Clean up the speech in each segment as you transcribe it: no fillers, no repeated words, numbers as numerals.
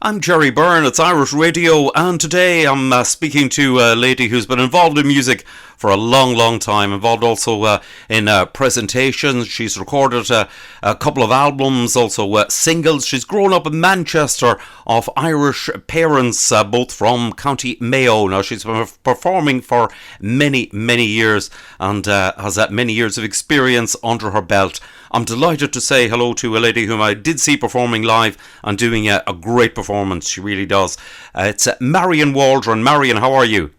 I'm Jerry Byrne, it's Irish Radio, and today I'm speaking to a lady who's been involved in music for a long time, involved also in presentations. She's recorded a couple of albums, also singles. She's grown up in Manchester of Irish parents, both from County Mayo. Now, she's been performing for many years and has many years of experience under her belt. I'm delighted to say hello to a lady whom I did see performing live and doing a great performance. She really does. It's Marian Waldron. Marian, how are you?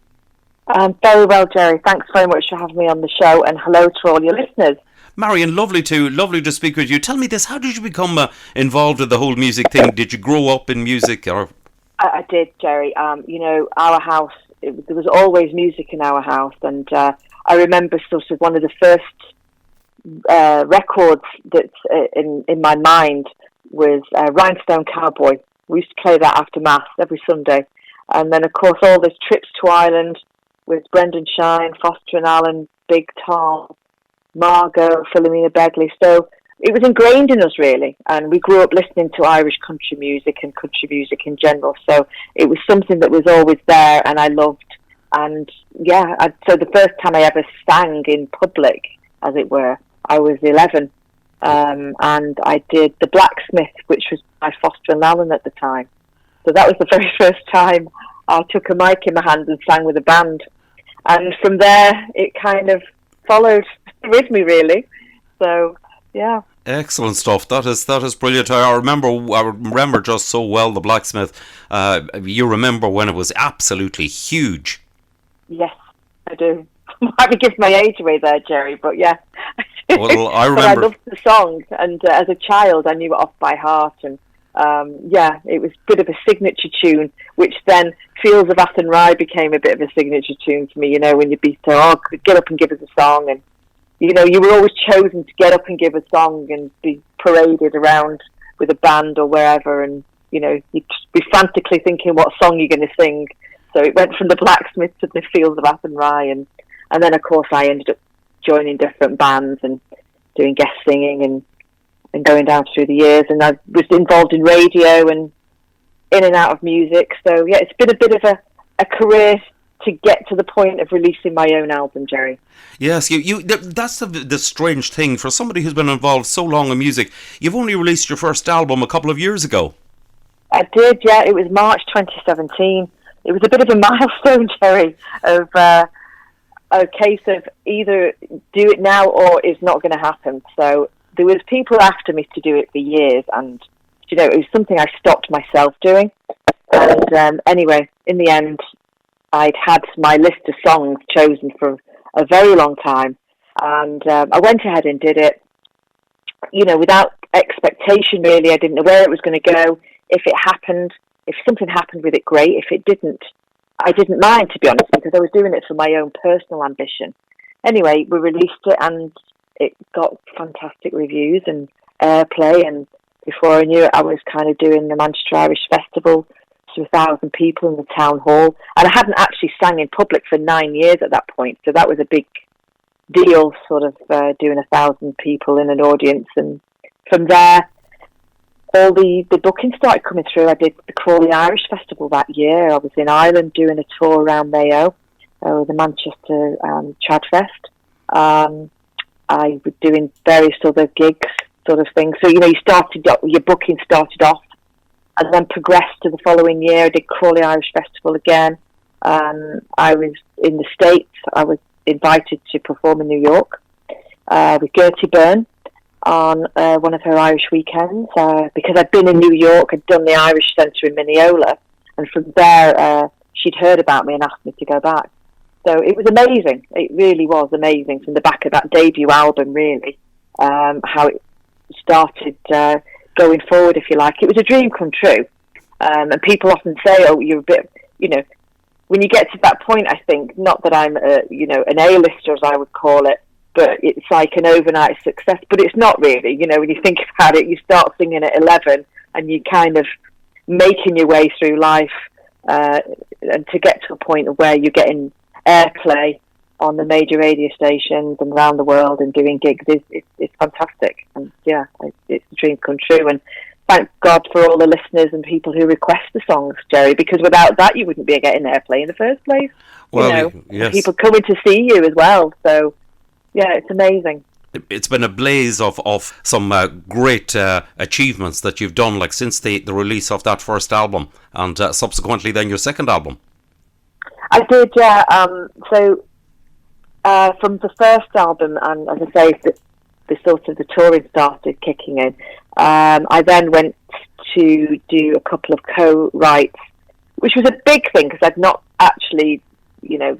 I'm very well, Jerry. Thanks very much for having me on the show, and hello to all your listeners. Marian, lovely to speak with you. Tell me this: how did you become involved with the whole music thing? Did you grow up in music, or? I did, Jerry. Our house, there was always music in our house, and I remember sort of one of the first records that's in my mind was Rhinestone Cowboy. We used to play that after Mass every Sunday. And then, of course, all those trips to Ireland with Brendan Shine, Foster and Allen, Big Tom, Margot, Philomena Begley. So it was ingrained in us, really. And we grew up listening to Irish country music and country music in general. So it was something that was always there and I loved. And, so the first time I ever sang in public, as it were, I was 11, and I did The Blacksmith, which was by Foster and Allen at the time. So that was the very first time I took a mic in my hand and sang with a band. And from there, it kind of followed with me, really. So, yeah. Excellent stuff. That is brilliant. I remember just so well The Blacksmith. You remember when it was absolutely huge. Yes, I do. I might be giving my age away there, Jerry, but yeah. Well, I remember. But I loved the song, and as a child, I knew it off by heart, and it was a bit of a signature tune, which then Fields of Athenry became a bit of a signature tune for me. You know, when you'd be so, get up and give us a song, and you know, you were always chosen to get up and give a song and be paraded around with a band or wherever, and you know, you'd be frantically thinking what song you're going to sing. So it went from the Blacksmith to the Fields of Athenry, and then of course I ended up joining different bands and doing guest singing and going down through the years. And I was involved in radio and in and out of music. So, yeah, it's been a bit of a career to get to the point of releasing my own album, Jerry. Yes, that's the strange thing. For somebody who's been involved so long in music, you've only released your first album a couple of years ago. I did, yeah. It was March 2017. It was a bit of a milestone, Jerry, of a case of either do it now or it's not going to happen. So there was people after me to do it for years, and you know, it was something I stopped myself doing. And anyway, in the end, I'd had my list of songs chosen for a very long time, and I went ahead and did it, you know, without expectation really. I didn't know where it was going to go. If it happened, if something happened with it, great. If it didn't, I didn't mind, to be honest, because I was doing it for my own personal ambition. Anyway, we released it and it got fantastic reviews and airplay, and before I knew it, I was kind of doing the Manchester Irish Festival to 1,000 people in the town hall, and I hadn't actually sang in public for 9 years at that point, so that was a big deal, sort of doing 1,000 people in an audience. And from there, all the bookings started coming through. I did the Crawley Irish Festival that year. I was in Ireland doing a tour around Mayo, the Manchester Trad Fest. I was doing various other gigs, sort of things. So, you know, your booking started off and then progressed to the following year. I did Crawley Irish Festival again. I was in the States. I was invited to perform in New York with Gertie Byrne on one of her Irish weekends, because I'd been in New York, I'd done the Irish Centre in Mineola, and from there she'd heard about me and asked me to go back. So it was amazing. It really was amazing from the back of that debut album, really, how it started going forward, if you like. It was a dream come true. And people often say, oh, you're a bit, you know, when you get to that point, I think, not that I'm, an A-lister, as I would call it, but it's like an overnight success. But it's not really, you know, when you think about it, you start singing at 11 and you're kind of making your way through life, and to get to a point of where you're getting airplay on the major radio stations and around the world and doing gigs is fantastic. And yeah, it's a dream come true. And thank God for all the listeners and people who request the songs, Jerry, because without that, you wouldn't be getting airplay in the first place. Well, yes. People coming to see you as well. So, yeah, it's amazing. It's been a blaze of some great achievements that you've done, like since the release of that first album, and subsequently then your second album. I did, yeah. So from the first album, and as I say, the sort of the touring started kicking in. I then went to do a couple of co-writes, which was a big thing because I'd not actually,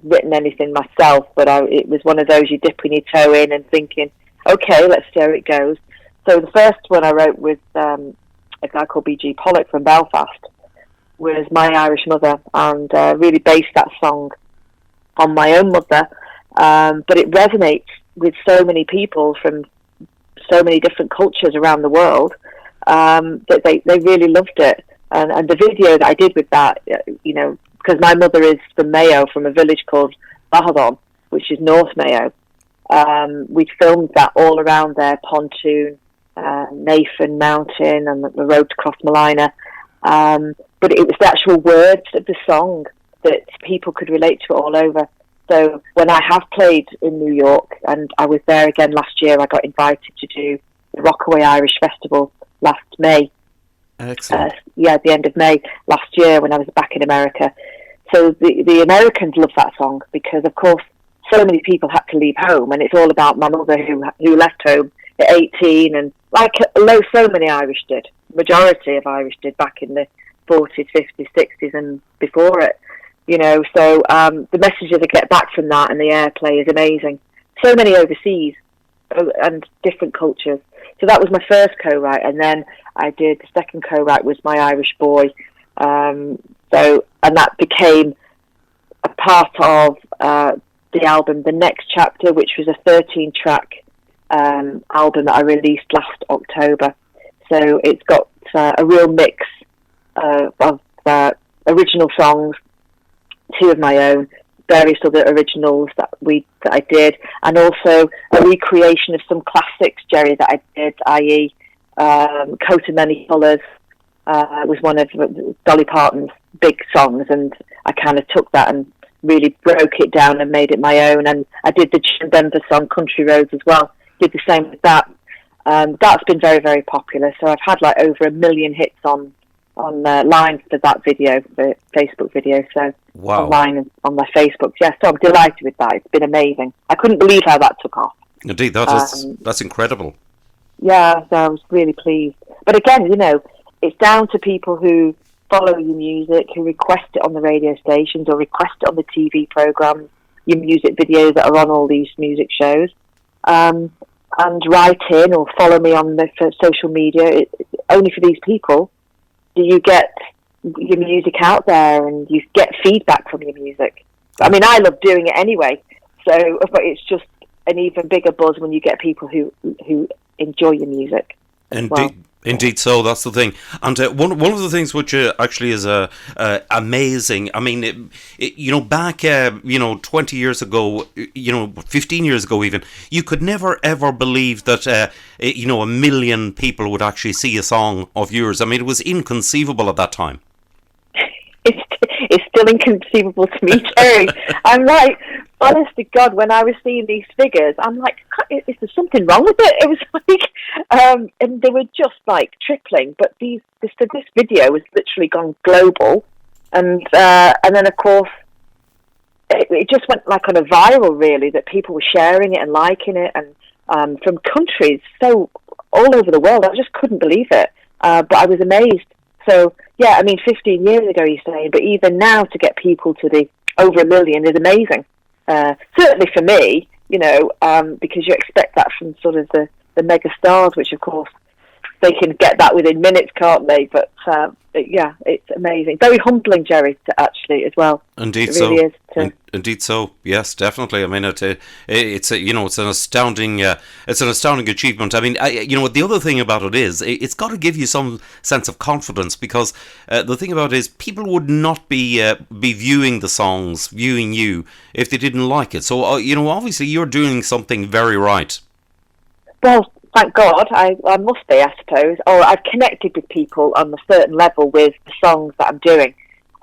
written anything myself, but it was one of those you dipping your toe in and thinking, okay, let's see how it goes. So the first one I wrote with a guy called B.G. Pollock from Belfast was My Irish Mother, and really based that song on my own mother, but it resonates with so many people from so many different cultures around the world that they really loved it. And the video that I did with that, because my mother is from Mayo, from a village called Bahadon, which is North Mayo. We filmed that all around there, Pontoon, Nathan Mountain, and the road to Crossmalina. But it was the actual words of the song that people could relate to it all over. So when I have played in New York, and I was there again last year, I got invited to do the Rockaway Irish Festival last May. Excellent. At the end of May last year when I was back in America. So the Americans love that song because, of course, so many people had to leave home, and it's all about my mother who left home at 18, and like so many Irish did. Majority of Irish did back in the 40s, 50s, 60s, and before it. So the messages I get back from that and the airplay is amazing. So many overseas and different cultures. So that was my first co-write, and then I did the second co-write was My Irish Boy. And that became a part of the album, The Next Chapter, which was a 13-track album that I released last October. So it's got a real mix of original songs, 2 of my own, various other originals that I did, and also a recreation of some classics, Jerry, that I did, i.e. Coat of Many Colours was one of Dolly Parton's big songs, and I kind of took that and really broke it down and made it my own. And I did the Jim Denver song Country Roads as well, did the same with that. That's been very, very popular, so I've had like over 1 million hits on line for that video, the Facebook video, so wow. Online and on my Facebook. Yeah, so I'm delighted with that. It's been amazing. I couldn't believe how that took off. Indeed, that's incredible. Yeah, so I was really pleased. But again, it's down to people who follow your music, who request it on the radio stations or request it on the TV programs, your music videos that are on all these music shows, and write in or follow me on the social media. Only for these people do you get your music out there and you get feedback from your music. I mean, I love doing it anyway, but it's just an even bigger buzz when you get people who enjoy your music. Indeed, so that's the thing. And one of the things which actually is amazing. I mean, back 20 years ago, 15 years ago even, you could never ever believe that 1 million people would actually see a song of yours. I mean, it was inconceivable at that time. It's still inconceivable to me, Terry. I'm like, honest to God, when I was seeing these figures, I'm like, is there something wrong with it? It was like, and they were just like tripling. But this video has literally gone global, and then of course it just went like on a viral, really, that people were sharing it and liking it, and from countries so all over the world. I just couldn't believe it, but I was amazed. So yeah, I mean, 15 years ago, you're saying, but even now to get people to the over 1 million is amazing. Certainly for me, because you expect that from sort of the mega stars, which of course they can get that within minutes, can't they? But yeah, it's amazing. Very humbling, Jerry, to actually as well. Indeed, it really is. Indeed, so yes, definitely. I mean, it's an astounding achievement. I mean, the other thing about it is it's got to give you some sense of confidence, because the thing about it is people would not be viewing the songs, viewing you, if they didn't like it. So obviously you're doing something very right. Well, thank God, I must be, I suppose, or I've connected with people on a certain level with the songs that I'm doing.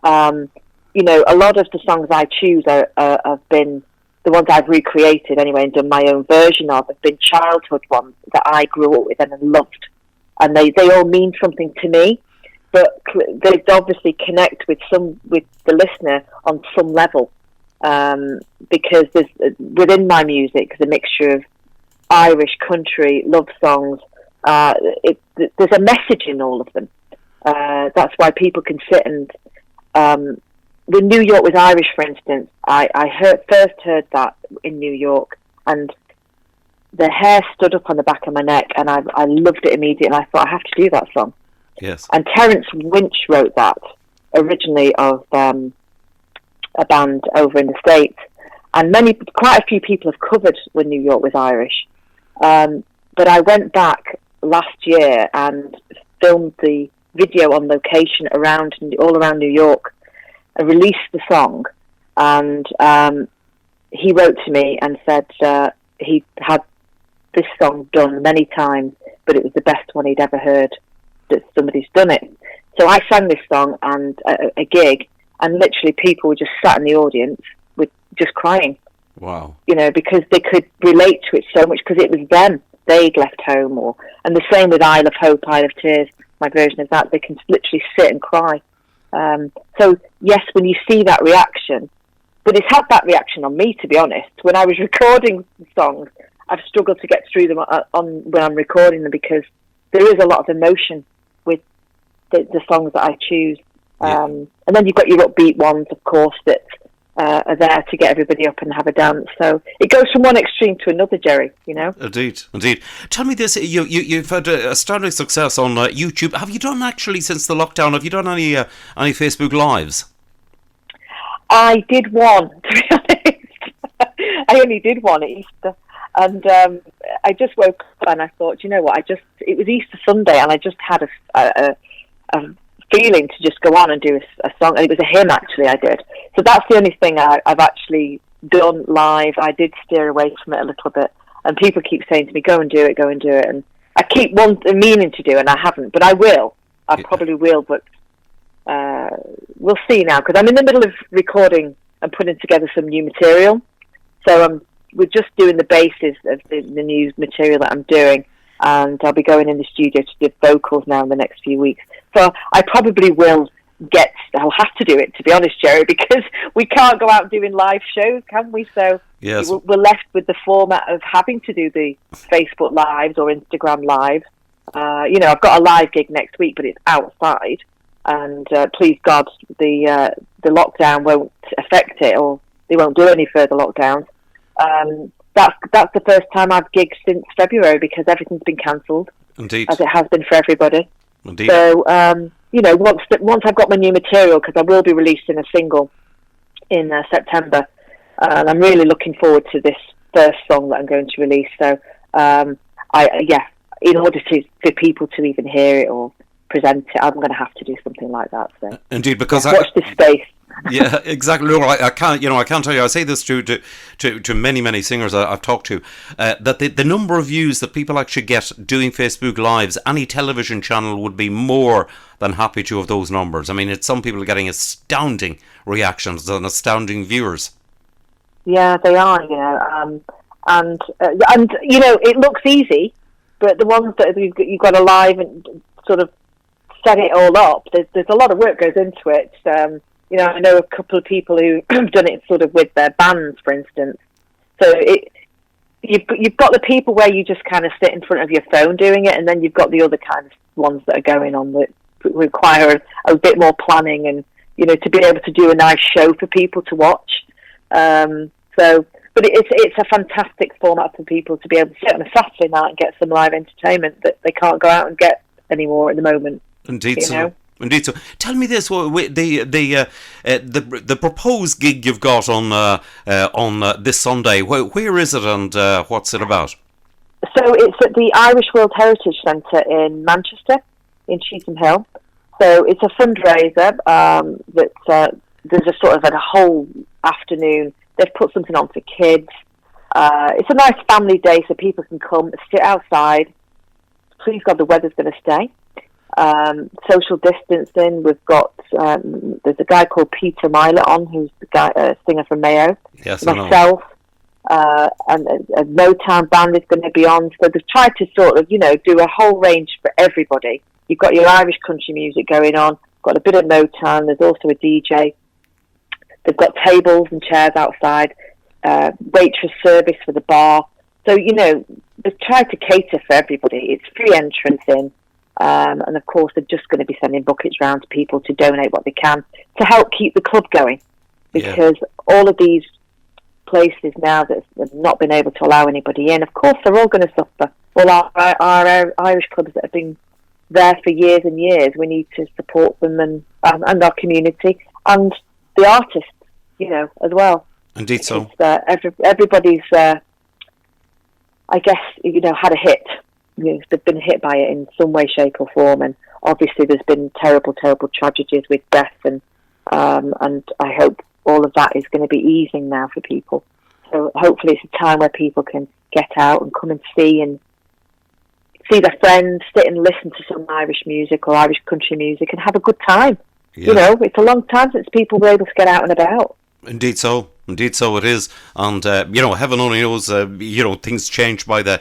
A lot of the songs I choose have been the ones I've recreated anyway and done my own version of, have been childhood ones that I grew up with and loved. And they all mean something to me, but they obviously connect with the listener on some level, because within my music there's a mixture of Irish, country, love songs. There's a message in all of them. That's why people can sit and... when New York was Irish, for instance, I first heard that in New York, and the hair stood up on the back of my neck, and I loved it immediately, and I thought, I have to do that song. Yes. And Terence Winch wrote that, originally of a band over in the States, and quite a few people have covered When New York Was Irish. But I went back last year and filmed the video on location all around New York. I released the song, and he wrote to me and said he had this song done many times, but it was the best one he'd ever heard that somebody's done it. So I sang this song and a gig, and literally people were just sat in the audience with just crying. Wow. Because they could relate to it so much, because it was them. They'd left home, and the same with Isle of Hope, Isle of Tears, my version of that. They can literally sit and cry. So yes, when you see that reaction, but it's had that reaction on me, to be honest. When I was recording the songs, I've struggled to get through them when I'm recording them, because there is a lot of emotion with the songs that I choose. Yeah. And then you've got your upbeat ones, of course, that are there to get everybody up and have a dance. So it goes from one extreme to another, Jerry, Indeed. Tell me this, you've had a astounding success on YouTube. Have you done, actually, since the lockdown, have you done any Facebook Lives? I did one, to be honest. I only did one at Easter. And I just woke up and I thought, you know what, it was Easter Sunday, and I just had a feeling to just go on and do a song. And it was a hymn, actually, I did. So that's the only thing I've actually done live. I did steer away from it a little bit. And people keep saying to me, go and do it. And I keep meaning to do it, and I haven't. But I will. I probably will, but we'll see now. Because I'm in the middle of recording and putting together some new material. So we're just doing the basis of the new material that I'm doing. And I'll be going in the studio to do vocals now in the next few weeks. So I probably I'll have to do it, to be honest, Jerry, because we can't go out doing live shows, can we? So yes. We're left with the format of having to do the Facebook Lives or Instagram Lives. I've got a live gig next week, but it's outside. And please God, the lockdown won't affect it, or they won't do any further lockdowns. That's the first time I've gigged since February, because everything's been cancelled. Indeed. As it has been for everybody. Indeed. So, once I've got my new material, because I will be releasing a single in September, and I'm really looking forward to this first song that I'm going to release. So, in order for people to even hear it or present it, I'm going to have to do something like that. So, indeed, because watch this space. Yeah, exactly. No, I can't tell you. I say this to many singers I've talked to, that the number of views that people actually get doing Facebook Lives, any television channel would be more than happy to have those numbers. I mean, some people are getting astounding reactions and astounding viewers. Yeah, they are. And it looks easy, but the ones that you've got to live and sort of set it all up, there's a lot of work goes into it. I know a couple of people who have done it sort of with their bands, for instance. So you've got the people where you just kind of sit in front of your phone doing it, and then you've got the other kind of ones that are going on that require a bit more planning and, to be able to do a nice show for people to watch. But it's a fantastic format for people to be able to sit on a Saturday night and get some live entertainment that they can't go out and get anymore at the moment. Indeed, Indeed. So, tell me this: the proposed gig you've got on this Sunday. Where is it, and what's it about? So it's at the Irish World Heritage Centre in Manchester, in Cheetham Hill. So it's a fundraiser that there's a sort of a whole afternoon. They've put something on for kids. It's a nice family day, so people can come sit outside, please God, the weather's going to stay. Social distancing. We've got there's a guy called Peter Milet on, who's the guy singer from Mayo. Yes, myself, and a Motown band is going to be on. So they've tried to sort of, do a whole range for everybody. You've got your Irish country music going on, got a bit of Motown, there's also a DJ. They've got tables and chairs outside, waitress service for the bar. So, they've tried to cater for everybody. It's free entrance in. And of course, they're just going to be sending buckets round to people to donate what they can to help keep the club going. Because all of these places now that have not been able to allow anybody in, of course, they're all going to suffer. All our Irish clubs that have been there for years and years, we need to support them and our community and the artists, as well. Indeed so. Everybody's, I guess, had a hit. They've been hit by it in some way, shape or form, and obviously there's been terrible tragedies with death, and I hope all of that is going to be easing now for people. So hopefully it's a time where people can get out and come and see their friends, sit and listen to some Irish music or Irish country music and have a good time. Yeah. It's a long time since people were able to get out and about. Indeed so it is. And, heaven only knows, things change by the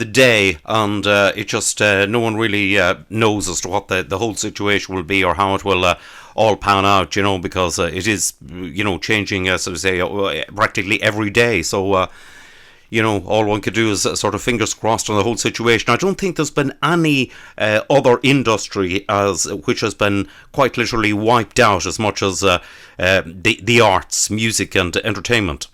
day, and it just, no one really knows as to what the whole situation will be or how it will all pan out, because it is, changing, as I say, practically every day. So, all one could do is sort of fingers crossed on the whole situation. I don't think there's been any other industry which has been quite literally wiped out as much as the arts, music and entertainment.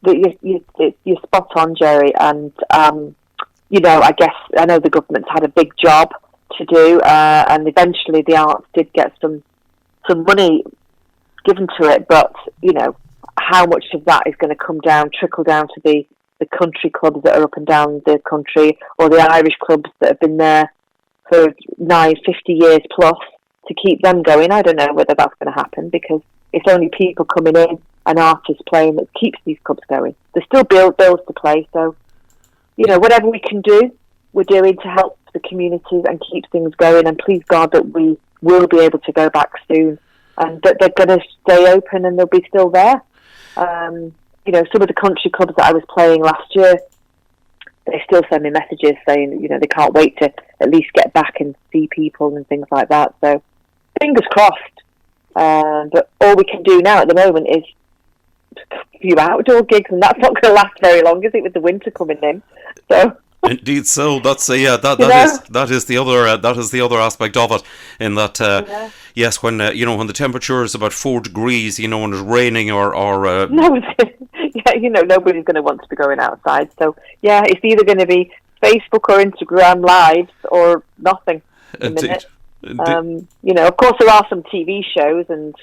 You're spot on, Jerry, and I guess I know the government's had a big job to do, and eventually the arts did get some money given to it, but how much of that is going to trickle down to the country clubs that are up and down the country, or the Irish clubs that have been there for 50 years plus, to keep them going? I don't know whether that's going to happen, because it's only people coming in and artists playing that keeps these clubs going. There's still bills to pay, so whatever we can do, we're doing to help the communities and keep things going. And please God that we will be able to go back soon, and that they're going to stay open and they'll be still there. Some of the country clubs that I was playing last year, they still send me messages saying they can't wait to at least get back and see people and things like that. So fingers crossed. But all we can do now at the moment is a few outdoor gigs, and that's not going to last very long, is it, with the winter coming in? So indeed, so that's that is the other aspect of it. In that, yes, when when the temperature is about 4 degrees, when it's raining or no, nobody's going to want to be going outside. So it's either going to be Facebook or Instagram lives or nothing. Indeed. Of course there are some TV shows, and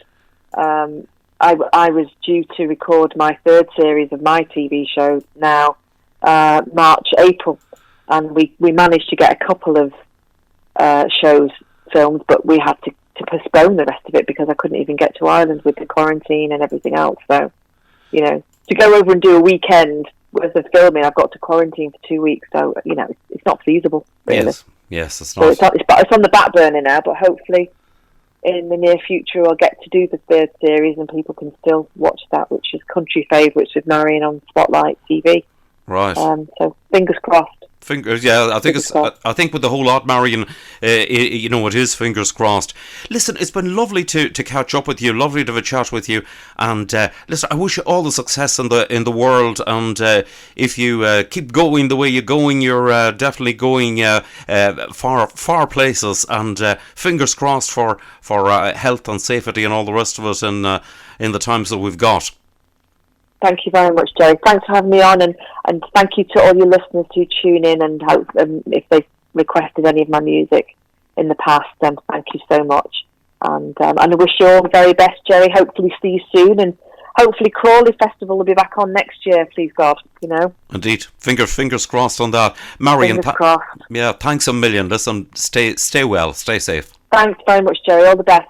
I was due to record my 3rd series of my TV show now, March, April, and we managed to get a couple of shows filmed, but we had to postpone the rest of it because I couldn't even get to Ireland with the quarantine and everything else. So, to go over and do a weekend worth of filming, I've got to quarantine for 2 weeks. So, it's not feasible, really. Yes, it's not. So it's on the back burner now, but hopefully in the near future I'll get to do the 3rd series and people can still watch that, which is Country Favourites with Marian on Spotlight TV. Right. So fingers crossed. Fingers, yeah. I think with the whole lot, Marian, it is fingers crossed. Listen, it's been lovely to catch up with you. Lovely to have a chat with you. And listen, I wish you all the success in the world. And if you keep going the way you're going, you're definitely going far places. And fingers crossed for health and safety and all the rest of it in the times that we've got. Thank you very much, Jerry. Thanks for having me on, and thank you to all your listeners who tune in and hope, if they've requested any of my music in the past, then thank you so much. And I wish you all the very best, Jerry. Hopefully see you soon, and hopefully Crawley Festival will be back on next year, please God, Indeed. Fingers crossed on that. Marian, crossed. Yeah, thanks a million. Listen, stay well, stay safe. Thanks very much, Jerry. All the best.